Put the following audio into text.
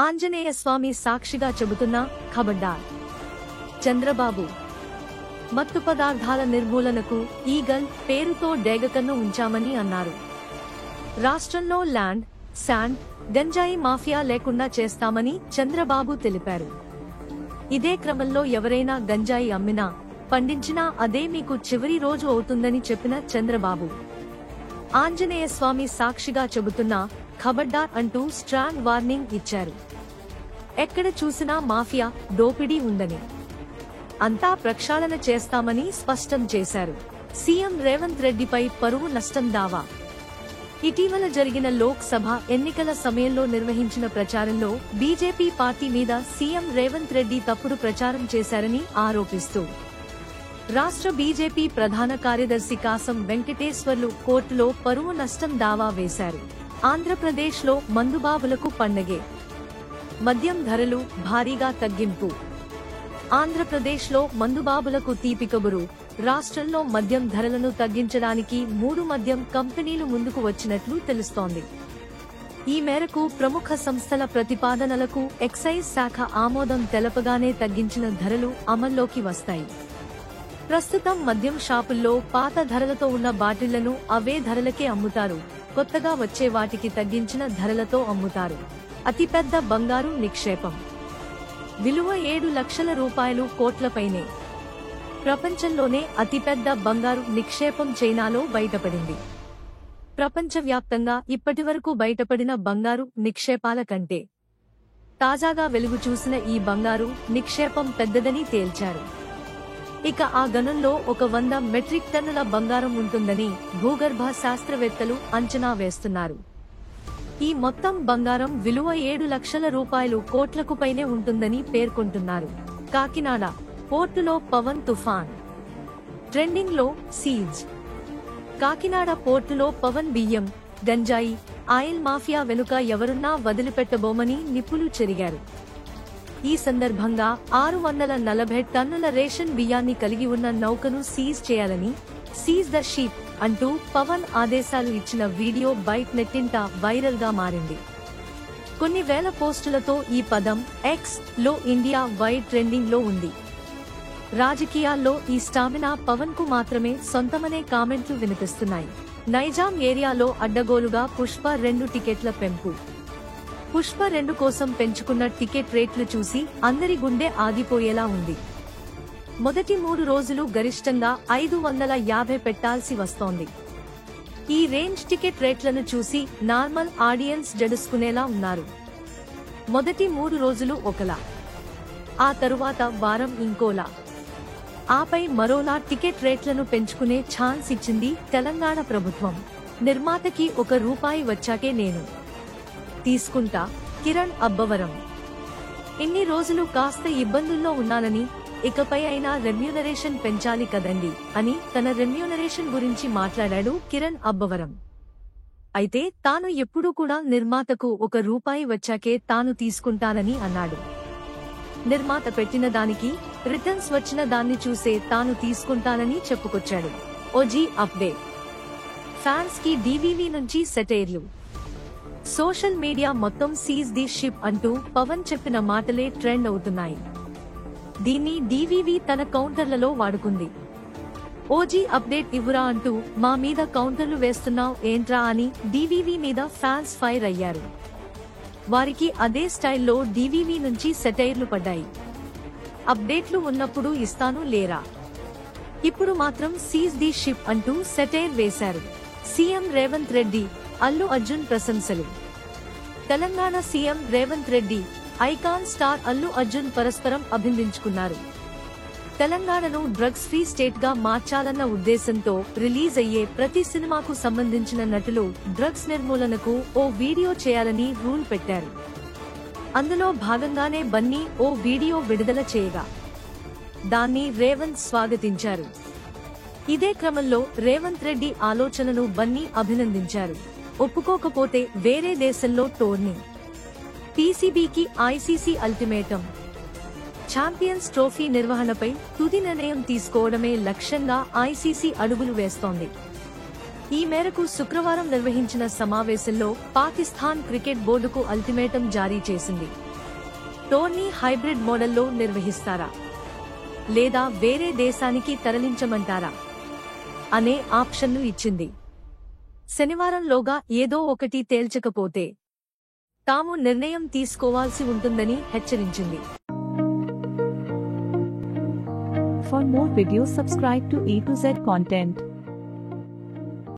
ఆంజనేయ స్వామి సాక్షిగా చెబుతున్నా ఖబర్దార్. చంద్రబాబు మత్తు పదార్థాల నిర్మూలనకు ఈగల్ పేరుతో డేగకన్ను ఉంచామని అన్నారు. రాష్ట్రంలో ల్యాండ్, శాండ్, గంజాయి మాఫియా లేకుండా చేస్తామని చంద్రబాబు తెలిపారు. ఇదే క్రమంలో ఎవరైనా గంజాయి అమ్మినా, పండించినా అదే మీకు చివరి రోజు అవుతుందని చెప్పిన చంద్రబాబు ఆంజనేయ స్వామి సాక్షిగా చెబుతున్నా ఖబర్దార్ అంటూ స్ట్రాంగ్ వార్నింగ్ ఇచ్చారు. ఎక్కడ చూసినా మాఫియా, దోపిడీ ఉందని, అంతా ప్రక్షాళన చేస్తామని స్పష్టం చేశారు. సీఎం రేవంత్ రెడ్డిపై పరువు నష్టం దావా. ఇటీవల జరిగిన లోక్ సభ ఎన్నికల సమయంలో నిర్వహించిన ప్రచారంలో బీజేపీ పార్టీ మీద సీఎం రేవంత్ రెడ్డి తప్పుడు ప్రచారం చేశారని ఆరోపిస్తూ రాష్ట్ర బీజేపీ ప్రధాన కార్యదర్శి కాసం వెంకటేశ్వర్లు కోర్టులో పరువు నష్టం దావా వేశారు. ఆంధ్రప్రదేశ్లో మందుబాబులకు పండగే, మద్యం ధరలు భారీగా తగ్గింపు. ఆంధ్రప్రదేశ్లో మందుబాబులకు తీపి కబురు. రాష్ట్రంలో మద్యం ధరలను తగ్గించడానికి 3 మద్యం కంపెనీలు ముందుకు వచ్చినట్లు తెలుస్తోంది. ఈ మేరకు ప్రముఖ సంస్థల ప్రతిపాదనలకు ఎక్సైజ్ శాఖ ఆమోదం తెలపగానే తగ్గించిన ధరలు అమల్లోకి వస్తాయి. ప్రస్తుతం మద్యం షాపుల్లో పాత ధరలతో ఉన్న బాటిళ్లను అవే ధరలకే అమ్ముతారు. కొత్తగా వచ్చే వాటికి తగ్గించిన ధరలతో అమ్ముతారు. అతిపెద్ద బంగారు నిక్షేపం విలువ 7 లక్షల రూపాయలు, కోట్లపైనే. ప్రపంచంలోనే అతిపెద్ద బంగారు నిక్షేపం చైనాలో బయటపడింది. ప్రపంచవ్యాప్తంగా ఇప్పటివరకు బయటపడిన బంగారు నిక్షేపాల కంటే తాజాగా వెలుగు చూసిన ఈ బంగారు నిక్షేపం పెద్దదని తేల్చారు. ఇక ఆ గనుల్లో 100 మెట్రిక్ టన్నుల బంగారం ఉంటుందని భూగర్భ శాస్త్రవేత్తలు అంచనా వేస్తున్నారు. ఈ మొత్తం బంగారం విలువ 7 లక్షల రూపాయలు, కోట్లకు పైనే ఉంటుందని పేర్కొంటున్నారు. కాకినాడ పోర్టులో పవన్ తుఫాన్ ట్రెండింగ్ లో సీజ్. కాకినాడ పోర్టులో పవన్ బియ్యం, గంజాయి, ఆయిల్ మాఫియా వెనుక ఎవరున్నా వదిలిపెట్టబోమని నిప్పులు చెరిగారు. ఈ సందర్భంగా 640 టన్నుల రేషన్ బియ్యాన్ని కలిగి ఉన్న నౌకను సీజ్ చేయాలని, సీజ్ ద షిప్ అంటూ పవన్ ఆదేశాలు ఇచ్చిన వీడియో బయట నెట్టింట వైరల్ గా మారింది. కొన్ని వేల పోస్టులతో ఈ పదం ఎక్స్ లో ఇండియా వైడ్ ట్రెండింగ్ లో ఉంది. రాజకీయాల్లో ఈ స్టామినా పవన్ కు మాత్రమే సొంతమనే కామెంట్లు వినిపిస్తున్నాయి. నైజాం ఏరియాలో అడ్డగోలుగా పుష్ప 2 టికెట్ల పెంపు. పుష్ప 2 కోసం పెంచుకున్న టికెట్ రేట్లు చూసి అందరి గుండె ఆగిపోయేలా ఉంది. మొదటి 3 రోజులు గరిష్టంగా 550 పెట్టాల్సి వస్తోంది. ఈ రేంజ్ టికెట్ రేట్లను చూసి నార్మల్ ఆడియన్స్ జడుసుకునేలా ఉన్నారు. మొదటి 3 రోజులు ఒకలా, ఆ తరువాత వారం ఇంకోలా, ఆపై మరోలా టికెట్ రేట్లను పెంచుకునే ఛాన్స్ ఇచ్చింది తెలంగాణ ప్రభుత్వం. నిర్మాతకి ₹1 వచ్చాకే నేను తీసుకుంటా. కిరణ్ అబ్బవరం ఇన్ని రోజులు కాస్త ఇబ్బందుల్లో ఉన్నానని, ఇకపై అయినా రెమ్యూనరేషన్ పెంచాలి కదండి అని తన రెమ్యూనరేషన్ గురించి మాట్లాడాడు కిరణ్ అబ్బవరం. అయితే తాను ఎప్పుడూ కూడా నిర్మాతకు ₹1 వచ్చాకే తాను తీసుకుంటానని అన్నాడు. నిర్మాత పెట్టిన దానికి రిటర్న్స్ వచ్చిన దాన్ని చూసే తాను తీసుకుంటానని చెప్పుకొచ్చాడు. OG update. ఫ్యాన్స్ కి డీవీవీ నుంచి సెటైర్లు. సోషల్ మీడియా మొత్తం సీజ్ ది షిప్ అంటూ పవన్ చెప్పిన మాటలే ట్రెండ్ అవుతున్నాయి. దీన్ని డీవీవీ తన కౌంటర్లలో వాడుకుంది. ఓజీ అప్డేట్ ఇవ్వురా అంటూ మా మీద కౌంటర్లు వేస్తున్నావ్ ఏంట్రా అని డీవీవీ మీద ఫ్యాన్స్ ఫైర్ అయ్యారు. వారికి అదే స్టైల్లో డీవీవీ నుంచి సెటైర్లు పడ్డాయి. అప్డేట్లు ఉన్నప్పుడు ఇస్తాను లేరా, ఇప్పుడు మాత్రం సీజ్ ది షిప్ అంటూ సెటైర్ వేశారు. సీఎం రేవంత్ రెడ్డి, అల్లు అర్జున్ ప్రశంసలు. Telangana CM Revanth Reddy, icon star Allu Arjun పరస్పరం అభినందించుకున్నారు. తెలంగాణను డ్రగ్స్ ఫ్రీ స్టేట్ గా మార్చాలన్న ఉద్దేశంతో రిలీజ్ అయ్యే ప్రతి సినిమాకు సంబంధించిన నటులు డ్రగ్స్ నిర్మూలనకు ఓ వీడియో చేయాలని రూల్ పెట్టారు. అందులో భాగంగానే బన్నీ ఓ వీడియో విడుదల చేయగా దాన్ని రేవంత్ స్వాగతించారు. ఇదే క్రమంలో రేవంత్ రెడ్డి ఆలోచనను బన్నీ అభినందించారు. ఒప్పుకోకపోతే వేరే దేశంలో టోర్నీ. పీసీబీకి ఐసీసీ అల్టిమేటం. ఛాంపియన్స్ ట్రోఫీ నిర్వహణపై తుది నిర్ణయం తీసుకోవడమే లక్ష్యంగా ఐసీసీ అడుగులు వేస్తోంది. ఈ మేరకు శుక్రవారం నిర్వహించిన సమావేశంలో పాకిస్తాన్ క్రికెట్ బోర్డుకు అల్టిమేటం జారీ చేసింది. టోర్నీ హైబ్రిడ్ మోడల్లో నిర్వహిస్తారా లేదా వేరే దేశానికి తరలించమంటారా అనే ఆప్షన్లు ఇచ్చింది. శనివారంలోగా ఏదో ఒకటి తేల్చకపోతే తాము నిర్ణయం తీసుకోవాల్సి ఉంటుందని హెచ్చరించింది. For more videos subscribe to A to Z content.